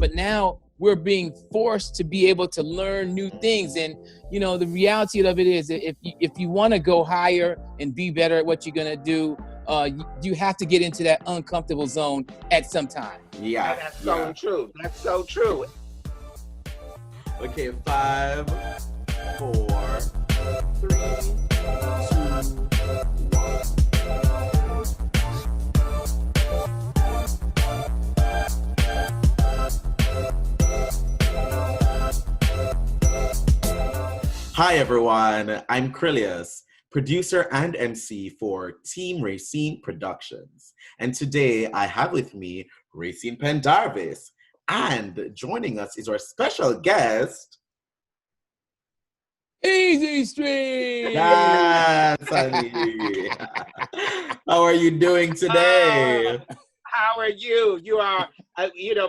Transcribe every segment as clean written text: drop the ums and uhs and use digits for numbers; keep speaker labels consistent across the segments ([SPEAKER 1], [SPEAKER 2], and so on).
[SPEAKER 1] but now we're being forced to be able to learn new things. And, you know, the reality of it is that if you want to go higher and be better at what you're going to do, you have to get into that uncomfortable zone at some time.
[SPEAKER 2] Yeah.
[SPEAKER 3] That's so true. That's so true.
[SPEAKER 2] Okay, 5, 4, 3, 2, 1. Hi everyone, I'm Krylios, producer and MC for Team Rayceen Productions. And today I have with me Rayceen Pendarvis. And joining us is our special guest,
[SPEAKER 1] Easy Street!
[SPEAKER 2] yes, honey. How are you doing today?
[SPEAKER 3] How are you? You are,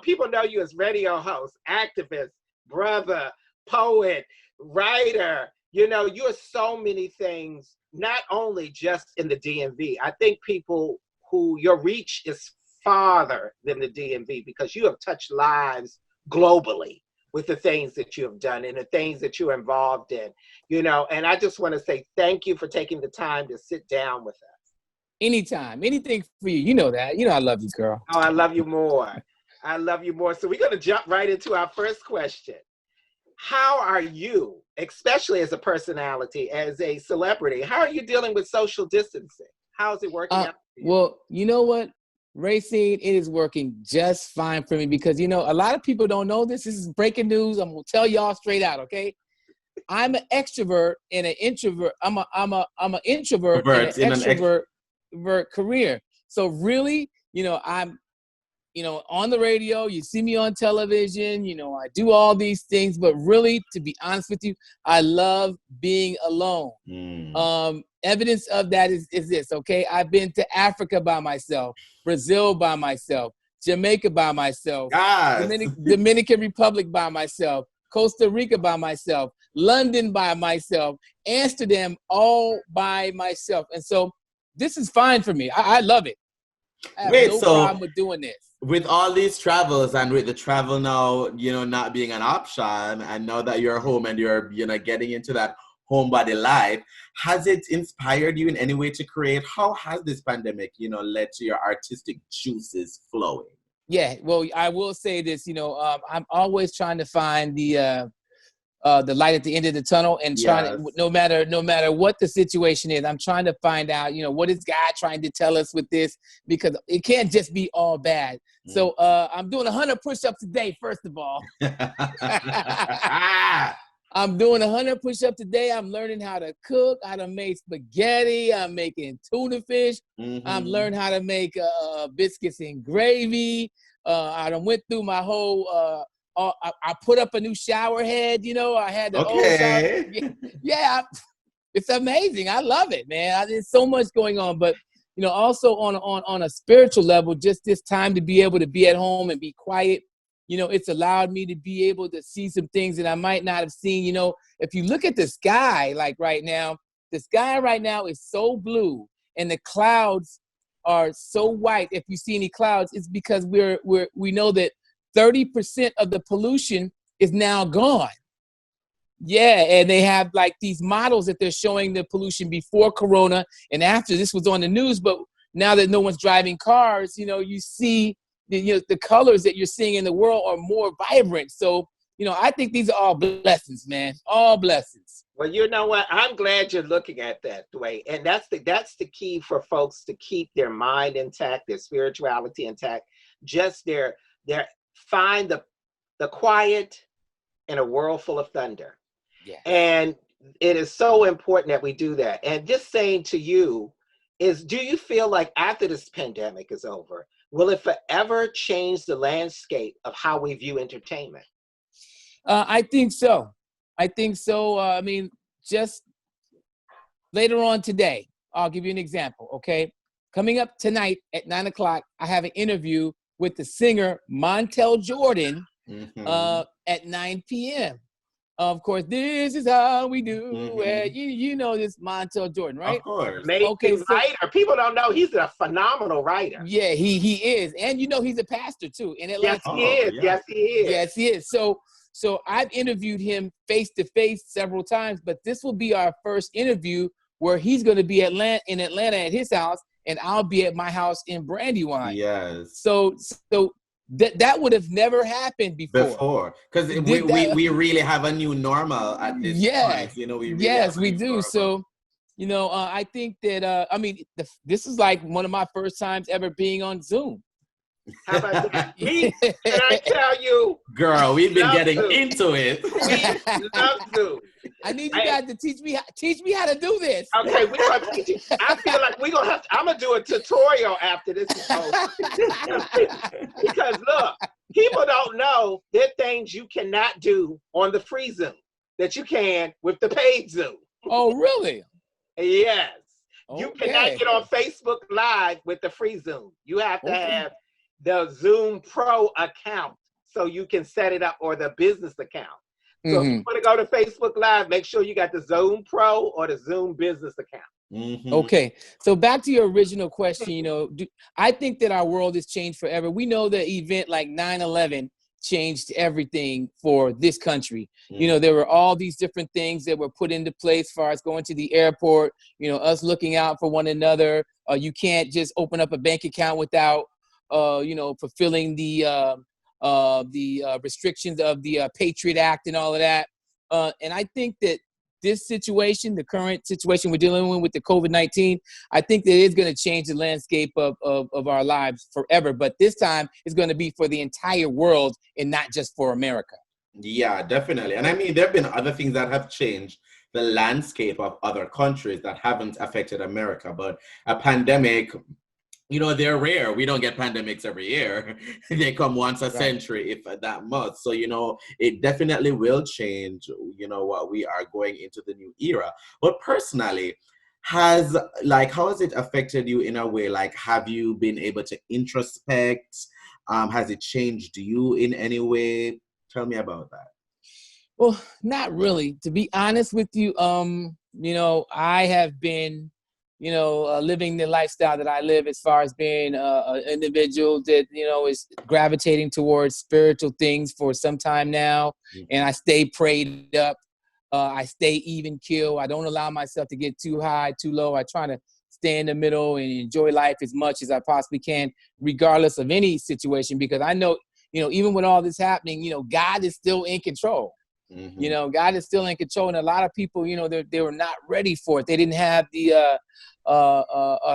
[SPEAKER 3] people know you as radio host, activist, brother, poet, writer. You know, you are so many things, not only just in the DMV. I think people who your reach is farther than the DMV because you have touched lives globally with the things that you have done and the things that you're involved in, you know, and I just want to say thank you for taking the time to sit down with us.
[SPEAKER 1] Anytime, anything for you. You know that. You know I love you, girl.
[SPEAKER 3] Oh, I love you more. I love you more. So we're going to jump right into our first question. How are you, especially as a personality, as a celebrity, how are you dealing with social distancing? How's it working out for you?
[SPEAKER 1] Well, you know what, Rayceen, it is working just fine for me because, you know, a lot of people don't know this. This is breaking news. I'm going to tell y'all straight out, okay? I'm an extrovert and an introvert. I'm an introvert and an extrovert career. So really, you know, I'm, you know, on the radio, you see me on television, you know, I do all these things, but really, to be honest with you, I love being alone. Evidence of that is this, okay? I've been to Africa by myself, Brazil by myself, Jamaica by myself, Dominican Republic by myself, Costa Rica by myself, London by myself, Amsterdam all by myself. And so this is fine for me. I love it. I have no problem with doing this.
[SPEAKER 2] With all these travels and with the travel now, you know, not being an option, and now that you're home and you're, you know, getting into that homebody life, has it inspired you in any way to create? How has this pandemic, you know, led to your artistic juices flowing?
[SPEAKER 1] Yeah, well, I will say this, you know, I'm always trying to find the light at the end of the tunnel and trying to, no matter what the situation is, I'm trying to find out, you know, what is God trying to tell us with this, because it can't just be all bad. So I'm doing 100 push-ups a day, first of all. I'm doing 100 push-ups a day. I'm learning how to cook, how to make spaghetti. I'm making tuna fish. I'm learning how to make biscuits and gravy. I done went through my whole I put up a new shower head, you know. I had the old shower. Yeah, it's amazing. I love it, man. There's so much going on, but you know, also on a spiritual level, just this time to be able to be at home and be quiet, you know, it's allowed me to be able to see some things that I might not have seen. You know, if you look at the sky, like right now, the sky right now is so blue, and the clouds are so white. If you see any clouds, it's because we know that 30% of the pollution is now gone. Yeah, and they have like these models that they're showing the pollution before Corona and after. This was on the news, but now that no one's driving cars, you know, you see the colors that you're seeing in the world are more vibrant. So, you know, I think these are all blessings, man, all blessings.
[SPEAKER 3] Well, you know what? I'm glad you're looking at that way, and that's the key for folks to keep their mind intact, their spirituality intact, just their find the quiet in a world full of thunder. Yeah. And it is so important that we do that. And just saying to you is, do you feel like after this pandemic is over, will it forever change the landscape of how we view entertainment?
[SPEAKER 1] I think so. I mean, just later on today, I'll give you an example, okay? Coming up tonight at 9 o'clock, I have an interview with the singer Montel Jordan at 9 p.m. Of course, this is how we do it. You know this Montel Jordan, right?
[SPEAKER 2] Of course.
[SPEAKER 3] Amazing writer. People don't know he's a phenomenal writer.
[SPEAKER 1] Yeah, he is. And you know he's a pastor too in Atlanta.
[SPEAKER 3] Yes, he is.
[SPEAKER 2] Yeah.
[SPEAKER 3] Yes, he is.
[SPEAKER 1] Yes, he is. So I've interviewed him face to face several times, but this will be our first interview where he's going to be in Atlanta at his house, and I'll be at my house in Brandywine.
[SPEAKER 2] Yes.
[SPEAKER 1] So that would have never happened before.
[SPEAKER 2] Because we really have a new normal at this point. You know, we really
[SPEAKER 1] we do. So, you know, I think that I mean, this is like one of my first times ever being on Zoom.
[SPEAKER 3] How about that? Can I tell you?
[SPEAKER 2] Girl, we've been getting into it.
[SPEAKER 3] We love Zoom.
[SPEAKER 1] I need you guys to teach me how to do this.
[SPEAKER 3] Okay, we're gonna teach you. I feel like we're gonna have to, I'm gonna do a tutorial after this is over. Because look, people don't know there are things you cannot do on the free Zoom that you can with the paid Zoom.
[SPEAKER 1] Oh, really?
[SPEAKER 3] Yes.
[SPEAKER 1] Okay.
[SPEAKER 3] You cannot get on Facebook Live with the free Zoom. You have to have the Zoom Pro account so you can set it up, or the business account. So if you want to go to Facebook Live, make sure you got the Zoom Pro or the Zoom business account.
[SPEAKER 1] Okay, so back to your original question, you know, I think that our world has changed forever. We know the event like 9/11 changed everything for this country. You know, there were all these different things that were put into place as far as going to the airport, you know, us looking out for one another. You can't just open up a bank account without you know, fulfilling the restrictions of the Patriot Act and all of that. And I think that this situation, the current situation we're dealing with the COVID-19, I think that it's going to change the landscape of our lives forever. But this time it's going to be for the entire world and not just for America.
[SPEAKER 2] Yeah, definitely. And I mean, there have been other things that have changed the landscape of other countries that haven't affected America. But a pandemic, you know, they're rare. We don't get pandemics every year. They come once a century, if that much. So, you know, it definitely will change, you know, what we are going into the new era. But personally, how has it affected you in a way? Like, have you been able to introspect? Has it changed you in any way? Tell me about that.
[SPEAKER 1] Well, not really. To be honest with you, you know, I have been, you know, living the lifestyle that I live as far as being an individual that, you know, is gravitating towards spiritual things for some time now. And I stay prayed up. I stay even keel. I don't allow myself to get too high, too low. I try to stay in the middle and enjoy life as much as I possibly can, regardless of any situation, because I know, you know, even with all this happening, you know, God is still in control. You know, God is still in control. And a lot of people, you know, they were not ready for it. They didn't have the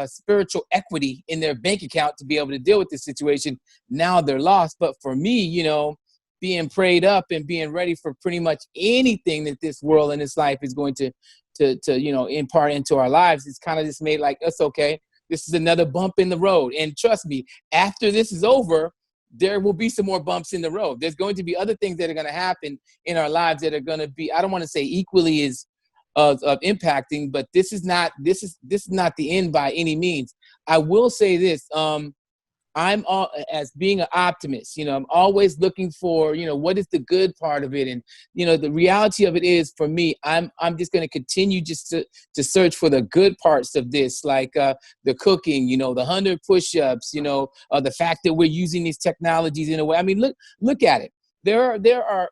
[SPEAKER 1] spiritual equity in their bank account to be able to deal with this situation. Now they're lost. But for me, you know, being prayed up and being ready for pretty much anything that this world and this life is going to you know, impart into our lives, it's kind of just made like, that's okay. This is another bump in the road. And trust me, after this is over, there will be some more bumps in the road. There's going to be other things that are going to happen in our lives that are going to be, I don't want to say equally as of impacting, but this is not the end by any means. I will say this, I'm as being an optimist, you know, I'm always looking for, you know, what is the good part of it. And, you know, the reality of it is, for me, I'm just going to continue just to search for the good parts of this, like the cooking, you know, the 100 push-ups, you know, the fact that we're using these technologies in a way. I mean, look at it. There are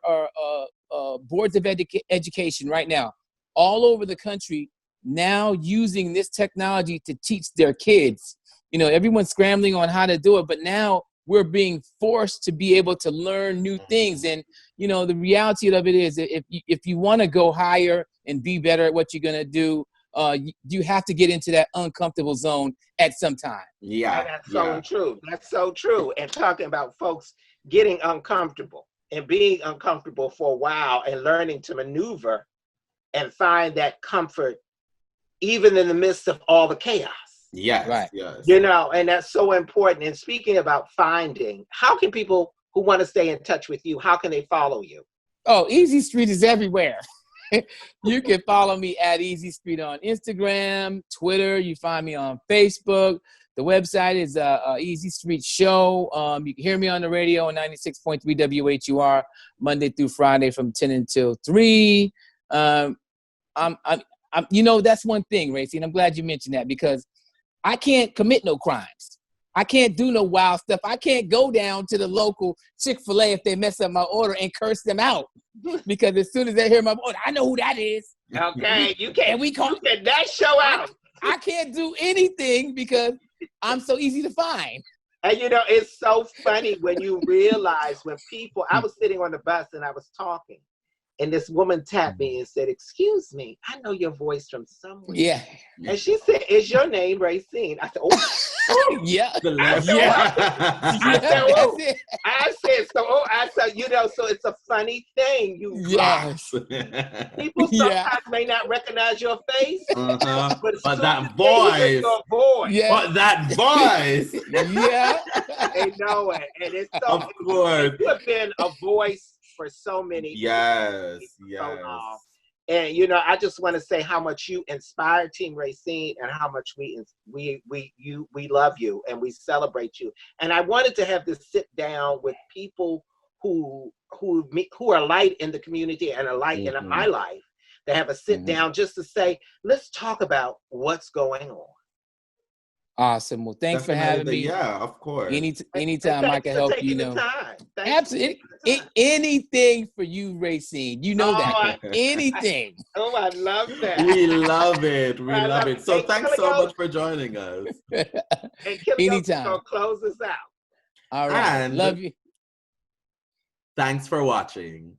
[SPEAKER 1] boards of education right now all over the country now using this technology to teach their kids. You know, everyone's scrambling on how to do it, but now we're being forced to be able to learn new things. And, you know, the reality of it is, if you want to go higher and be better at what you're going to do, you have to get into that uncomfortable zone at some time.
[SPEAKER 3] Yeah, that's so true. That's so true. And talking about folks getting uncomfortable and being uncomfortable for a while and learning to maneuver and find that comfort even in the midst of all the chaos.
[SPEAKER 2] Yes,
[SPEAKER 1] right.
[SPEAKER 2] Yes.
[SPEAKER 3] You know, and that's so important. And speaking about finding, how can people who want to stay in touch with you, how can they follow you?
[SPEAKER 1] Oh, Easy Street is everywhere. You can follow me at Easy Street on Instagram, Twitter. You find me on Facebook. The website is Easy Street Show. You can hear me on the radio on 96.3 WHUR Monday through Friday from 10 until 3. You know, that's one thing, Rayceen. I'm glad you mentioned that because I can't commit no crimes. I can't do no wild stuff. I can't go down to the local Chick-fil-A if they mess up my order and curse them out. Because as soon as they hear my order, I know who that is.
[SPEAKER 3] Okay, you can't.
[SPEAKER 1] You
[SPEAKER 3] can that show out.
[SPEAKER 1] I can't do anything because I'm so easy to find.
[SPEAKER 3] And you know, it's so funny when you realize when people. I was sitting on the bus and I was talking, and this woman tapped me and said, "Excuse me, I know your voice from somewhere."
[SPEAKER 1] Yeah.
[SPEAKER 3] And she said, "Is your name Rayceen?" I said, "Oh."
[SPEAKER 1] Yeah.
[SPEAKER 3] I said, you know, so it's a funny thing.
[SPEAKER 1] Yes.
[SPEAKER 3] People sometimes may not recognize your face, but
[SPEAKER 2] that voice.
[SPEAKER 1] Yeah.
[SPEAKER 2] But that voice.
[SPEAKER 1] Yeah.
[SPEAKER 3] They know it. And it's so,
[SPEAKER 2] of course.
[SPEAKER 3] You have been a voice for so many
[SPEAKER 2] yes.
[SPEAKER 3] So long. And you know, I just want to say how much you inspire Team Rayceen and how much we love you and we celebrate you. And I wanted to have this sit down with people who are light in the community and a light in my life, to have a sit down just to say, let's talk about what's going on.
[SPEAKER 1] Awesome. Well, thanks for having me.
[SPEAKER 2] Yeah, of course.
[SPEAKER 1] Anytime I can help, you know. Absolutely. Anything for you, Rayceen. You know that. Anything.
[SPEAKER 3] Oh, I love that.
[SPEAKER 2] We love it. We love it. So thanks so much for joining us.
[SPEAKER 3] And
[SPEAKER 1] Anytime.
[SPEAKER 3] Gonna close us out.
[SPEAKER 1] All right.
[SPEAKER 2] And
[SPEAKER 1] love you.
[SPEAKER 2] Thanks for watching.